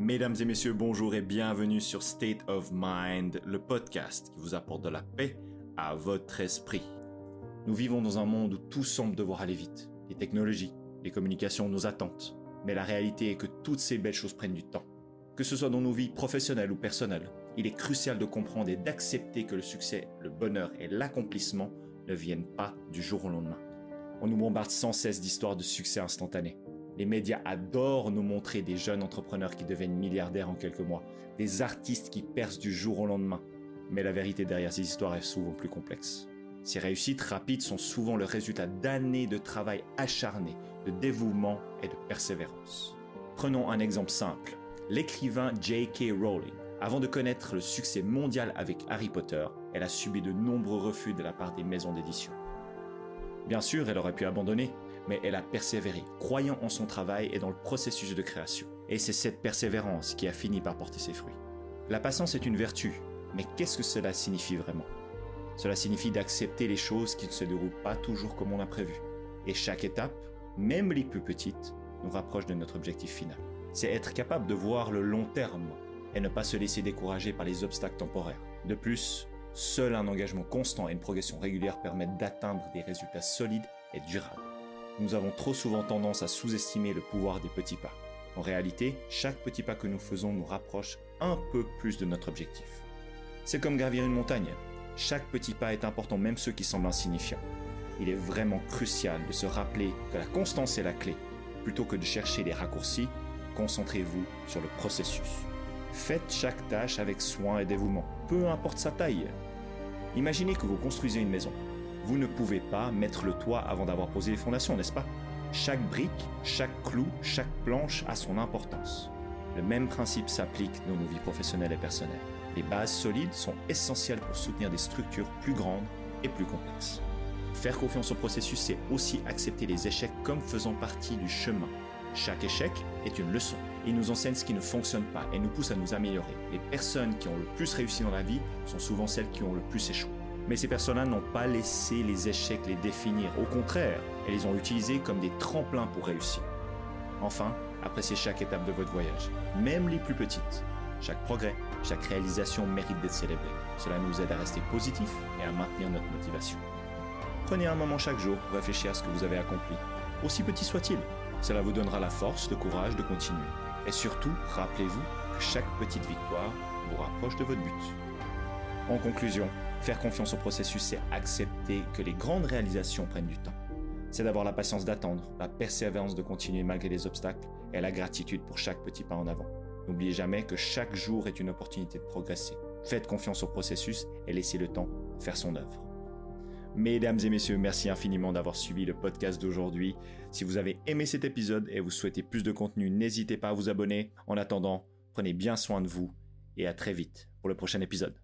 Mesdames et messieurs, bonjour et bienvenue sur State of Mind, le podcast qui vous apporte de la paix à votre esprit. Nous vivons dans un monde où tout semble devoir aller vite. Les technologies, les communications, nos attentes. Mais la réalité est que toutes ces belles choses prennent du temps. Que ce soit dans nos vies professionnelles ou personnelles, il est crucial de comprendre et d'accepter que le succès, le bonheur et l'accomplissement ne viennent pas du jour au lendemain. On nous bombarde sans cesse d'histoires de succès instantané. Les médias adorent nous montrer des jeunes entrepreneurs qui deviennent milliardaires en quelques mois, des artistes qui percent du jour au lendemain. Mais la vérité derrière ces histoires est souvent plus complexe. Ces réussites rapides sont souvent le résultat d'années de travail acharné, de dévouement et de persévérance. Prenons un exemple simple. L'écrivain J.K. Rowling. Avant de connaître le succès mondial avec Harry Potter, elle a subi de nombreux refus de la part des maisons d'édition. Bien sûr, elle aurait pu abandonner, mais elle a persévéré, croyant en son travail et dans le processus de création. Et c'est cette persévérance qui a fini par porter ses fruits. La patience est une vertu, mais qu'est-ce que cela signifie vraiment ? Cela signifie d'accepter les choses qui ne se déroulent pas toujours comme on l'a prévu. Et chaque étape, même les plus petites, nous rapproche de notre objectif final. C'est être capable de voir le long terme et ne pas se laisser décourager par les obstacles temporaires. De plus, seul un engagement constant et une progression régulière permettent d'atteindre des résultats solides et durables. Nous avons trop souvent tendance à sous-estimer le pouvoir des petits pas. En réalité, chaque petit pas que nous faisons nous rapproche un peu plus de notre objectif. C'est comme gravir une montagne. Chaque petit pas est important, même ceux qui semblent insignifiants. Il est vraiment crucial de se rappeler que la constance est la clé. Plutôt que de chercher les raccourcis, concentrez-vous sur le processus. Faites chaque tâche avec soin et dévouement, peu importe sa taille. Imaginez que vous construisez une maison. Vous ne pouvez pas mettre le toit avant d'avoir posé les fondations, n'est-ce pas ? Chaque brique, chaque clou, chaque planche a son importance. Le même principe s'applique dans nos vies professionnelles et personnelles. Les bases solides sont essentielles pour soutenir des structures plus grandes et plus complexes. Faire confiance au processus, c'est aussi accepter les échecs comme faisant partie du chemin. Chaque échec est une leçon. Il nous enseigne ce qui ne fonctionne pas et nous pousse à nous améliorer. Les personnes qui ont le plus réussi dans la vie sont souvent celles qui ont le plus échoué. Mais ces personnes-là n'ont pas laissé les échecs les définir. Au contraire, elles les ont utilisés comme des tremplins pour réussir. Enfin, appréciez chaque étape de votre voyage, même les plus petites. Chaque progrès, chaque réalisation mérite d'être célébrée. Cela nous aide à rester positifs et à maintenir notre motivation. Prenez un moment chaque jour pour réfléchir à ce que vous avez accompli, aussi petit soit-il. Cela vous donnera la force, le courage de continuer. Et surtout, rappelez-vous que chaque petite victoire vous rapproche de votre but. En conclusion, faire confiance au processus, c'est accepter que les grandes réalisations prennent du temps. C'est d'avoir la patience d'attendre, la persévérance de continuer malgré les obstacles et la gratitude pour chaque petit pas en avant. N'oubliez jamais que chaque jour est une opportunité de progresser. Faites confiance au processus et laissez le temps faire son œuvre. Mesdames et messieurs, merci infiniment d'avoir suivi le podcast d'aujourd'hui. Si vous avez aimé cet épisode et vous souhaitez plus de contenu, n'hésitez pas à vous abonner. En attendant, prenez bien soin de vous et à très vite pour le prochain épisode.